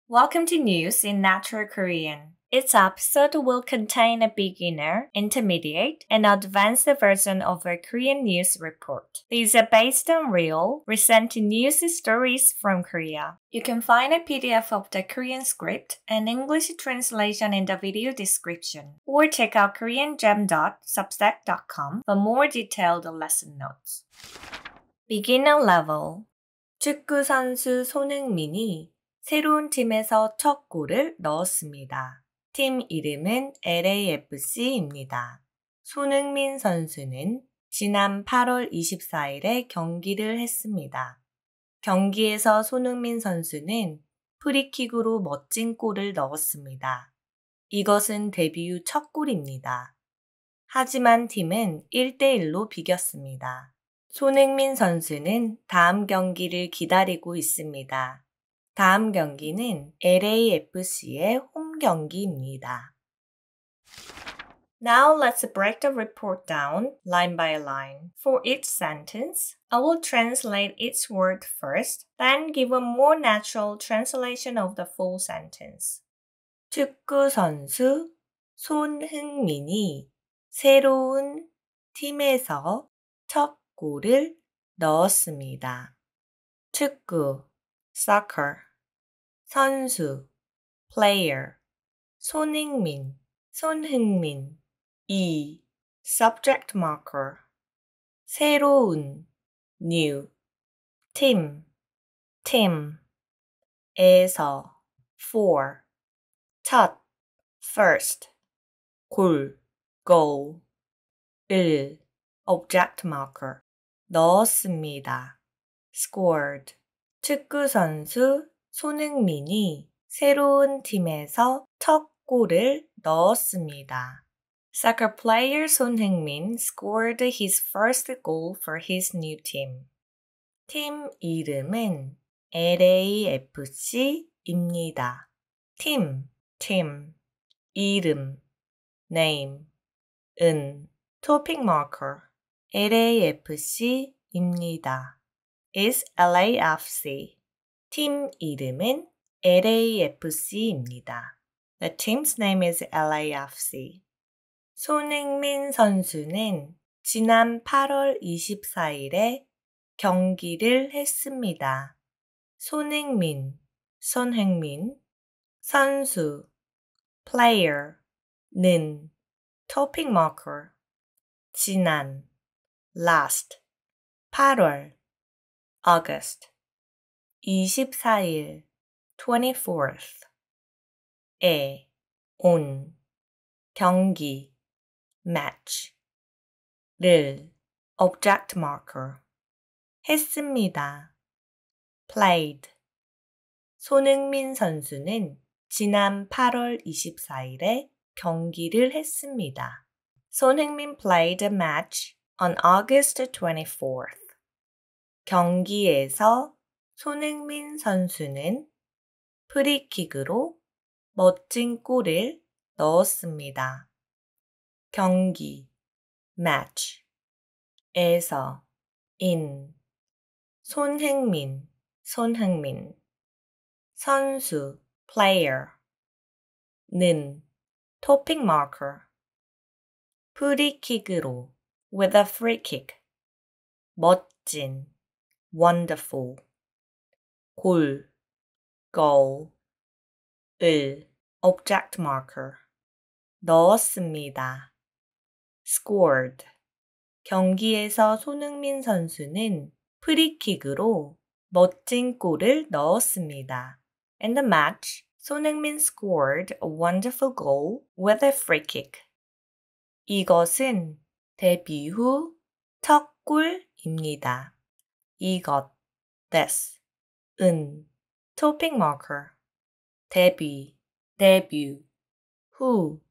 Welcome to News in Natural Korean. Each episode will contain a beginner, intermediate, and advanced version of a Korean news report. These are based on real, recent news stories from Korea. You can find a PDF of the Korean script and English translation in the video description, or check out koreangem.substack.com for more detailed lesson notes. Beginner level. 축구 선수 손흥민이 새로운 팀에서 첫 골을 넣었습니다. 팀 이름은 LAFC입니다. 손흥민 선수는 지난 8월 24일에 경기를 했습니다. 경기에서 손흥민 선수는 프리킥으로 멋진 골을 넣었습니다. 이것은 데뷔 후 첫 골입니다. 하지만 팀은 1대1로 비겼습니다. 손흥민 선수는 다음 경기를 기다리고 있습니다. 다음 경기는 LAFC의 홈 경기입니다. Now let's break the report down line by line. For each sentence, I will translate each word first, then give a more natural translation of the full sentence. 축구 선수 손흥민이 새로운 팀에서 첫 골을 넣었습니다. 축구 soccer 선수 player 손흥민 이 subject marker 새로운 new 팀 에서 for 첫 first 골 goal 을 object marker 넣었습니다. scored 축구 선수 손흥민이 새로운 팀에서 첫 골을 넣었습니다. Soccer player 손흥민 scored his first goal for his new team. 팀 이름은 LAFC입니다. 팀, 이름, name, topic marker, LAFC입니다. is LAFC. 팀 이름은 LAFC입니다. The team's name is LAFC. 손흥민 선수는 지난 8월 24일에 경기를 했습니다. 손흥민 선수 player는 topic marker 지난 last 8월 August 24일 24th 에 온 경기 match를 object marker 했습니다. played 손흥민 선수는 지난 8월 24일에 경기를 했습니다. 손흥민 played a match on August 24th. 경기에서 손흥민 선수는 프리킥으로 멋진 골을 넣었습니다. 경기 match에서 in 손흥민 선수 player는 topic marker 프리킥으로 with a free kick 멋진 wonderful 골 goal 을 object marker 넣었습니다. scored 경기에서 손흥민 선수는 프리킥으로 멋진 골을 넣었습니다. In the match, 손흥민 scored a wonderful goal with a free kick. 이것은 데뷔 후 첫 골입니다. 이것, this, topic marker, 데뷔, 후,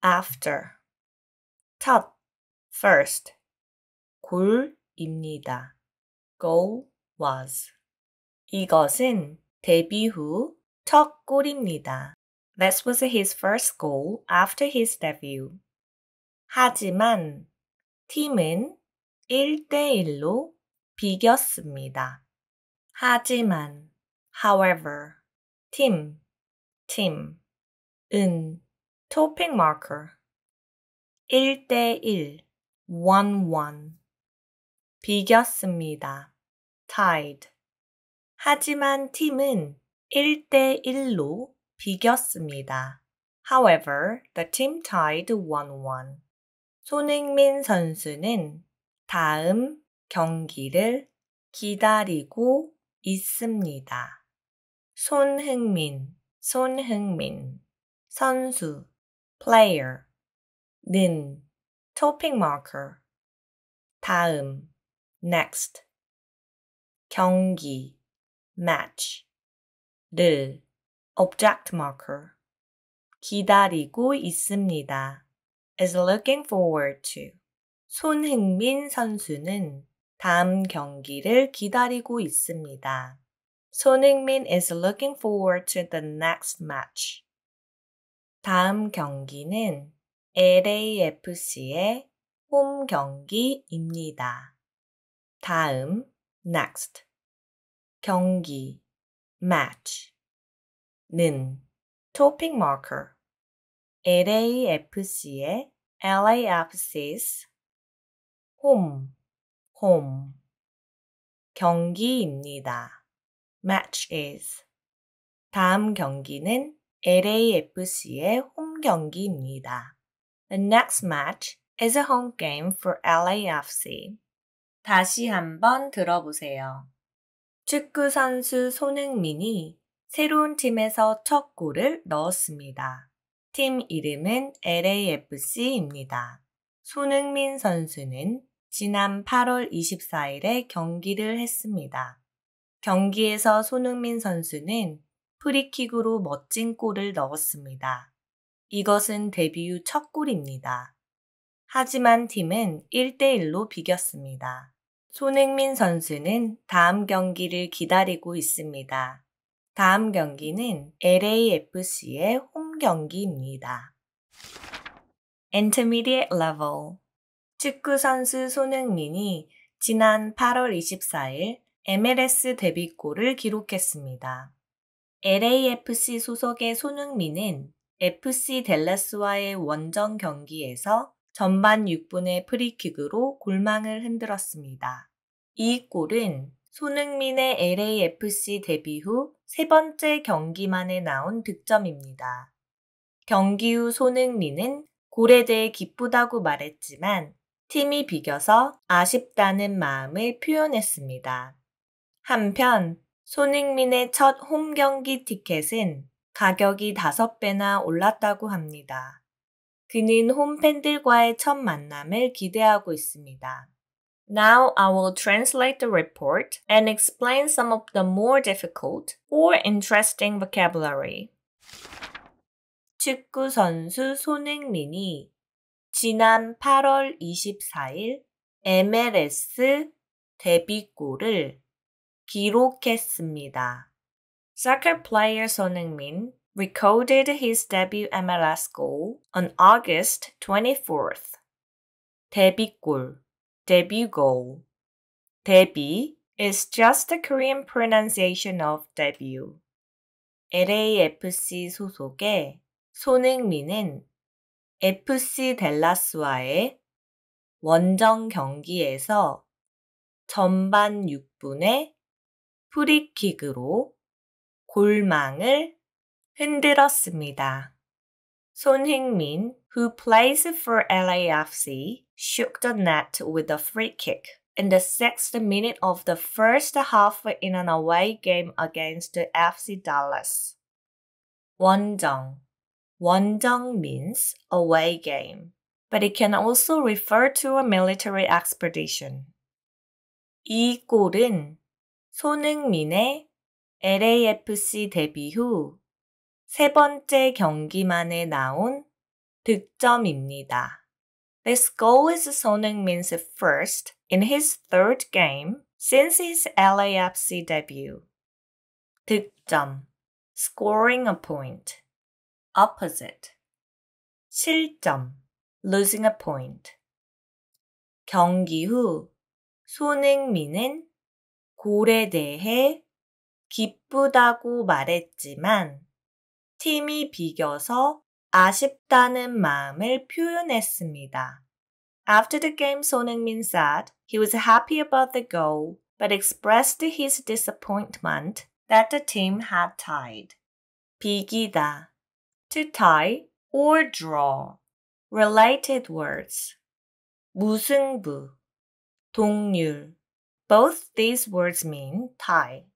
after, 첫, first, 골입니다. goal was. 이것은 데뷔 후 첫 골입니다. This was his first goal after his debut. 하지만 팀은 1대1로 비겼습니다. 하지만, however, 팀, 팀, 은, topic marker. 1대1, 1-1. 비겼습니다. tied. 하지만 팀은 1대1로 비겼습니다. However, the team tied 1-1. 손흥민 선수는 다음 경기를 기다리고 있습니다. 손흥민, 선수, player, 는, topic marker, 다음, next, 경기, match, 를, object marker, 기다리고 있습니다. is looking forward to. 손흥민 선수는 다음 경기를 기다리고 있습니다. 손흥민 is looking forward to the next match. 다음 경기는 LAFC의 홈 경기입니다. 다음, next. 경기, match. 는, topic marker. LAFC의 LAFC's home 경기입니다. match is. 다음 경기는 LAFC의 홈 경기입니다. The next match is a home game for LAFC. 다시 한번 들어보세요. 축구 선수 손흥민이 새로운 팀에서 첫 골을 넣었습니다. 팀 이름은 LAFC입니다. 손흥민 선수는 지난 8월 24일에 경기를 했습니다. 경기에서 손흥민 선수는 프리킥으로 멋진 골을 넣었습니다. 이것은 데뷔 후 첫 골입니다. 하지만 팀은 1대1로 비겼습니다. 손흥민 선수는 다음 경기를 기다리고 있습니다. 다음 경기는 LAFC의 홈 경기입니다. Intermediate level. 축구 선수 손흥민이 지난 8월 24일 MLS 데뷔골을 기록했습니다. LAFC 소속의 손흥민은 FC 댈러스와의 원정 경기에서 전반 6분의 프리킥으로 골망을 흔들었습니다. 이 골은 손흥민의 LAFC 데뷔 후 세 번째 경기 만에 나온 득점입니다. 경기 후 손흥민은 골에 대해 기쁘다고 말했지만 팀이 비겨서 아쉽다는 마음을 표현했습니다. 한편 손흥민의 첫 홈 경기 티켓은 가격이 5배나 올랐다고 합니다. 그는 홈팬들과의 첫 만남을 기대하고 있습니다. Now I will translate the report and explain some of the more difficult or interesting vocabulary. 축구 선수 손흥민이 지난 8월 24일 MLS 데뷔골을 기록했습니다. Soccer player 손흥민 recorded his debut MLS goal on August 24th. 데뷔골, debut goal. 데뷔 is just the Korean pronunciation of debut. LAFC 소속의 손흥민은 FC 댈러스와의 원정 경기에서 전반 6분에 프리킥으로 골망을 흔들었습니다. 손흥민, who plays for LAFC, shook the net with a free kick in the 6th minute of the first half in an away game against FC Dallas. 원정 means away game, but it can also refer to a military expedition. 이 골은 손흥민의 LAFC 데뷔 후 세 번째 경기 만에 나온 득점입니다. This goal is 손흥민's first in his third game since his LAFC debut. 득점, scoring a point. Opposite. 실점, losing a point. 경기 후 손흥민은 골에 대해 기쁘다고 말했지만 팀이 비겨서 아쉽다는 마음을 표현했습니다. After the game, 손흥민 said he was happy about the goal, but expressed his disappointment that the team had tied. 비기다, to tie or draw. Related words. 무승부, 동률. Both these words mean tie.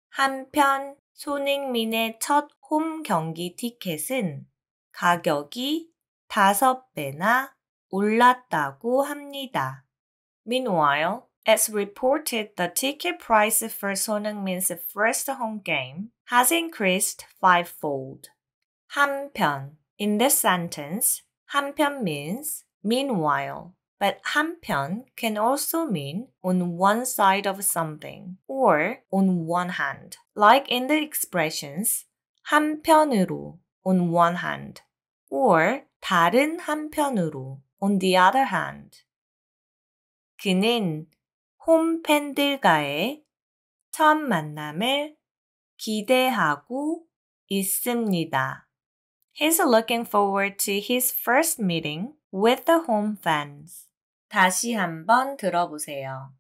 한편 손흥민의 첫 홈 경기 티켓은 가격이 5배나 올랐다고 합니다. Meanwhile, it's reported the ticket price for 손흥민's first home game has increased fivefold. 한편. In this sentence, 한편 means meanwhile, but 한편 can also mean on one side of something or on one hand, like in the expressions 한편으로, on one hand, or 다른 한편으로, on the other hand. 그는 홈 팬들과의 첫 만남을 기대하고 있습니다. He's looking forward to his first meeting with the home fans. 다시 한번 들어보세요.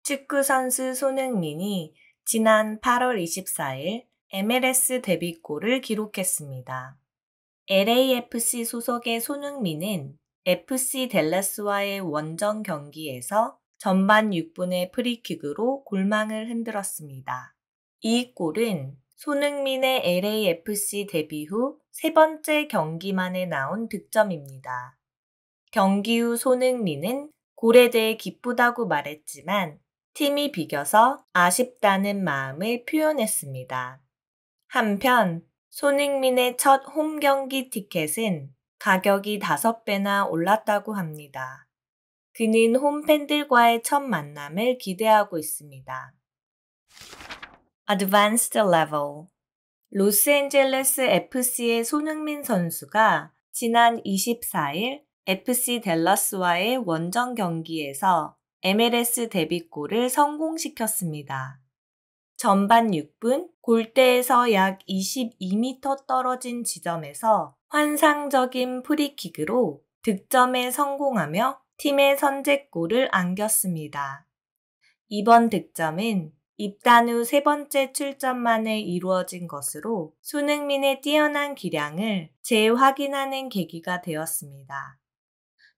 축구 선수 손흥민이 지난 8월 24일 MLS 데뷔골을 기록했습니다. LAFC 소속의 손흥민은 FC 댈러스와의 원정 경기에서 전반 6분의 프리킥으로 골망을 흔들었습니다. 이 골은 손흥민의 LAFC 데뷔 후 세 번째 경기만에 나온 득점입니다. 경기 후 손흥민은 골에 대해 기쁘다고 말했지만 팀이 비겨서 아쉽다는 마음을 표현했습니다. 한편 손흥민의 첫 홈 경기 티켓은 가격이 5배나 올랐다고 합니다. 그는 홈팬들과의 첫 만남을 기대하고 있습니다. Advanced Level. 로스앤젤레스 FC의 손흥민 선수가 지난 24일 FC 댈러스와의 원정 경기에서 MLS 데뷔골을 성공시켰습니다. 전반 6분 골대에서 약 22m 떨어진 지점에서 환상적인 프리킥으로 득점에 성공하며 팀의 선제골을 안겼습니다. 이번 득점은 입단 후 세 번째 출전 만에 이루어진 것으로 손흥민의 뛰어난 기량을 재확인하는 계기가 되었습니다.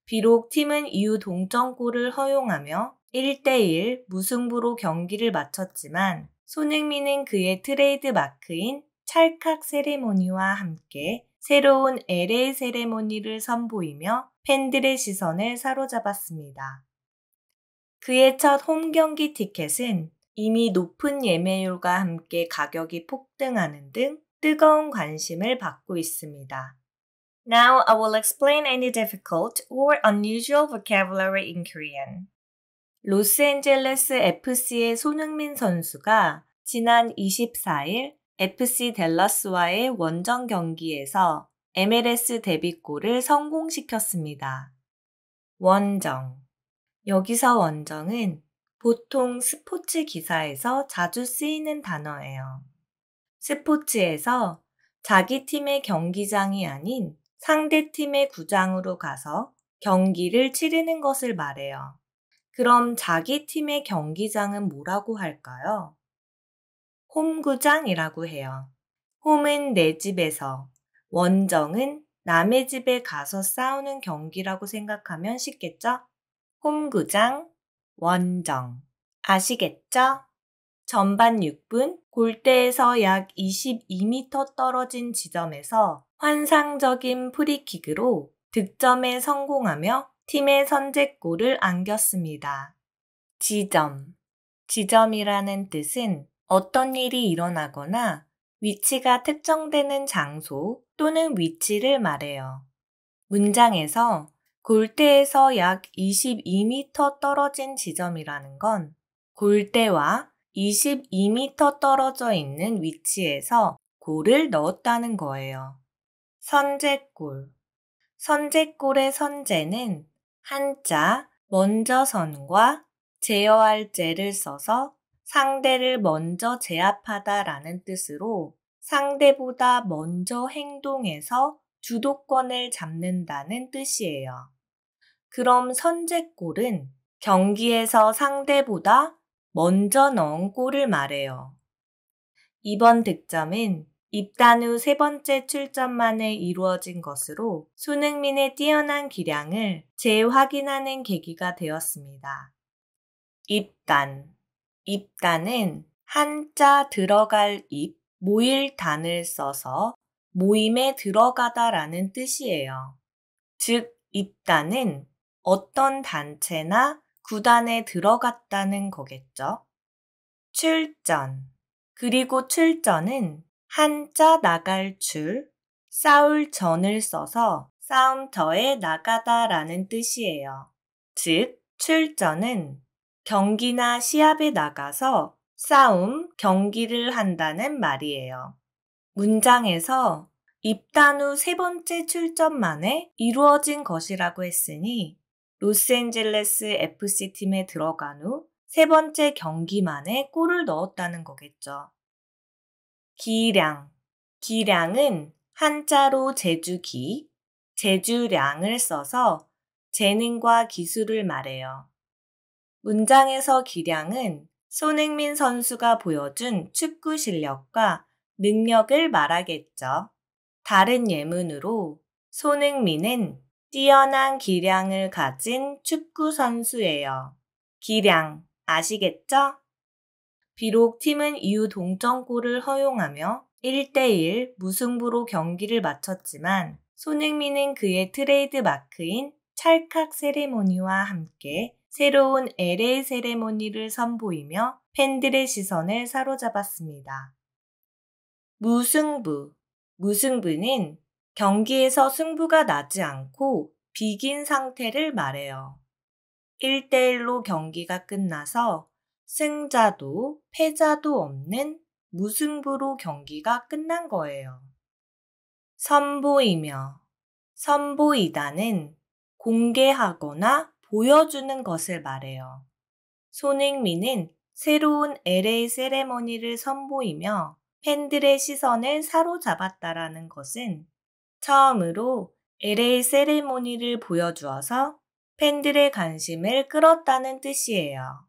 비록 팀은 이후 동점골을 허용하며 1대1 무승부로 경기를 마쳤지만 손흥민은 그의 트레이드 마크인 찰칵 세레모니와 함께 새로운 LA 세레모니를 선보이며 팬들의 시선을 사로잡았습니다. 그의 첫 홈 경기 티켓은 이미 높은 예매율과 함께 가격이 폭등하는 등 뜨거운 관심을 받고 있습니다. Now I will explain any difficult or unusual vocabulary in Korean. 로스앤젤레스 FC의 손흥민 선수가 지난 24일 FC 댈러스와의 원정 경기에서 MLS 데뷔골을 성공시켰습니다. 원정. 여기서 원정은 보통 스포츠 기사에서 자주 쓰이는 단어예요. 스포츠에서 자기 팀의 경기장이 아닌 상대 팀의 구장으로 가서 경기를 치르는 것을 말해요. 그럼 자기 팀의 경기장은 뭐라고 할까요? 홈구장이라고 해요. 홈은 내 집에서, 원정은 남의 집에 가서 싸우는 경기라고 생각하면 쉽겠죠? 홈구장, 원정. 아시겠죠? 전반 6분 골대에서 약 22m 떨어진 지점에서 환상적인 프리킥으로 득점에 성공하며 팀의 선제골을 안겼습니다. 지점. 지점이라는 뜻은 어떤 일이 일어나거나 위치가 특정되는 장소 또는 위치를 말해요. 문장에서 골대에서 약 22m 떨어진 지점이라는 건 골대와 22m 떨어져 있는 위치에서 골을 넣었다는 거예요. 선제골. 선제골의 선제는 한자 먼저 선과 제어할 제를 써서 상대를 먼저 제압하다라는 뜻으로 상대보다 먼저 행동해서 주도권을 잡는다는 뜻이에요. 그럼 선제골은 경기에서 상대보다 먼저 넣은 골을 말해요. 이번 득점은 입단 후 세 번째 출전 만에 이루어진 것으로 손흥민의 뛰어난 기량을 재확인하는 계기가 되었습니다. 입단. 입단은 한자 들어갈 입, 모일 단을 써서 모임에 들어가다라는 뜻이에요. 즉, 입단은 어떤 단체나 구단에 들어갔다는 거겠죠. 출전. 그리고 출전은 한자 나갈 출, 싸울 전을 써서 싸움터에 나가다라는 뜻이에요. 즉, 출전은 경기나 시합에 나가서 싸움, 경기를 한다는 말이에요. 문장에서 입단 후 세 번째 출전 만에 이루어진 것이라고 했으니 로스앤젤레스 FC팀에 들어간 후 세 번째 경기 만에 골을 넣었다는 거겠죠. 기량. 기량은 한자로 재주기, 재주량을 써서 재능과 기술을 말해요. 문장에서 기량은 손흥민 선수가 보여준 축구 실력과 능력을 말하겠죠. 다른 예문으로 손흥민은 뛰어난 기량을 가진 축구 선수예요. 기량 아시겠죠? 비록 팀은 이후 동점골을 허용하며 1대1 무승부로 경기를 마쳤지만 손흥민은 그의 트레이드 마크인 찰칵 세레모니와 함께 새로운 LA 세레모니를 선보이며 팬들의 시선을 사로잡았습니다. 무승부. 무승부는 경기에서 승부가 나지 않고 비긴 상태를 말해요. 1대1로 경기가 끝나서 승자도 패자도 없는 무승부로 경기가 끝난 거예요. 선보이며. 선보이다는 공개하거나 보여주는 것을 말해요. 손흥민은 새로운 LA 세레머니를 선보이며 팬들의 시선을 사로잡았다라는 것은 처음으로 LA 세레모니를 보여주어서 팬들의 관심을 끌었다는 뜻이에요.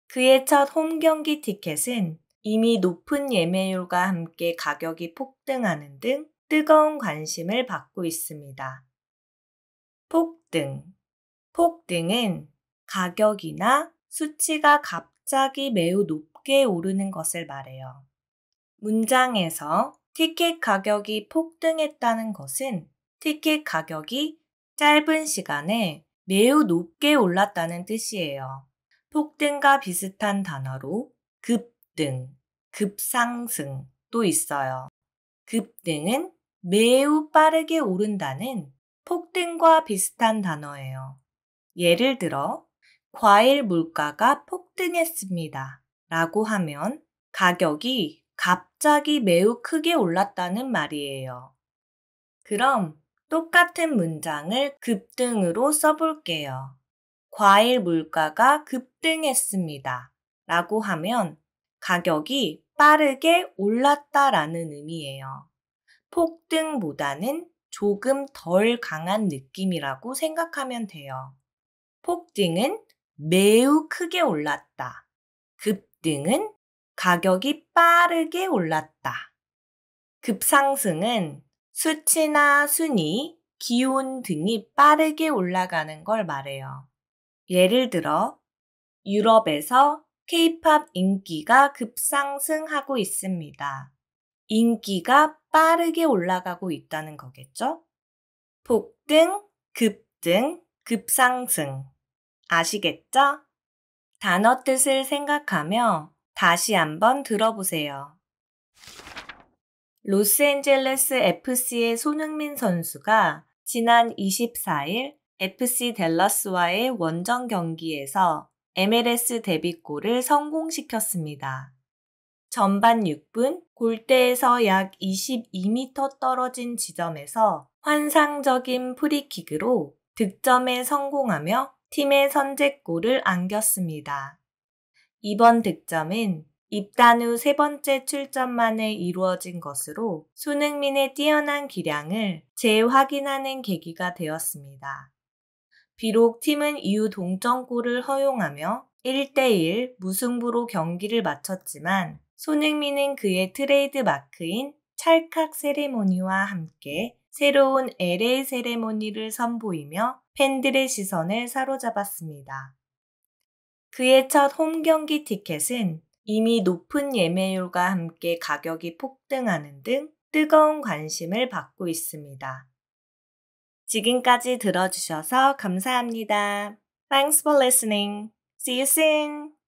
그의 첫 홈경기 티켓은 이미 높은 예매율과 함께 가격이 폭등하는 등 뜨거운 관심을 받고 있습니다. 폭등. 폭등은 가격이나 수치가 갑자기 매우 높게 오르는 것을 말해요. 문장에서 티켓 가격이 폭등했다는 것은 티켓 가격이 짧은 시간에 매우 높게 올랐다는 뜻이에요. 폭등과 비슷한 단어로 급등, 급상승도 있어요. 급등은 매우 빠르게 오른다는 폭등과 비슷한 단어예요. 예를 들어, 과일 물가가 폭등했습니다. 라고 하면 가격이 갑자기 매우 크게 올랐다는 말이에요. 그럼 똑같은 문장을 급등으로 써볼게요. 과일 물가가 급등했습니다. 라고 하면 가격이 빠르게 올랐다라는 의미예요. 폭등보다는 조금 덜 강한 느낌이라고 생각하면 돼요. 폭등은 매우 크게 올랐다. 급등은 가격이 빠르게 올랐다. 급상승은 수치나 순위, 기온 등이 빠르게 올라가는 걸 말해요. 예를 들어 유럽에서 K-팝 인기가 급상승하고 있습니다. 인기가 빠르게 올라가고 있다는 거겠죠? 폭등, 급등, 급상승. 아시겠죠? 단어 뜻을 생각하며 다시 한번 들어보세요. 로스앤젤레스 FC의 손흥민 선수가 지난 24일 FC 댈러스와의 원정 경기에서 MLS 데뷔골을 성공시켰습니다. 전반 6분 골대에서 약 22m 떨어진 지점에서 환상적인 프리킥으로 득점에 성공하며 팀의 선제골을 안겼습니다. 이번 득점은 입단 후 세 번째 출전 만에 이루어진 것으로 손흥민의 뛰어난 기량을 재확인하는 계기가 되었습니다. 비록 팀은 이후 동점골을 허용하며 1대1 무승부로 경기를 마쳤지만 손흥민은 그의 트레이드 마크인 찰칵 세레모니와 함께 새로운 LA 세레모니를 선보이며 팬들의 시선을 사로잡았습니다. 그의 첫 홈 경기 티켓은 이미 높은 예매율과 함께 가격이 폭등하는 등 뜨거운 관심을 받고 있습니다. 지금까지 들어주셔서 감사합니다. Thanks for listening. See you soon.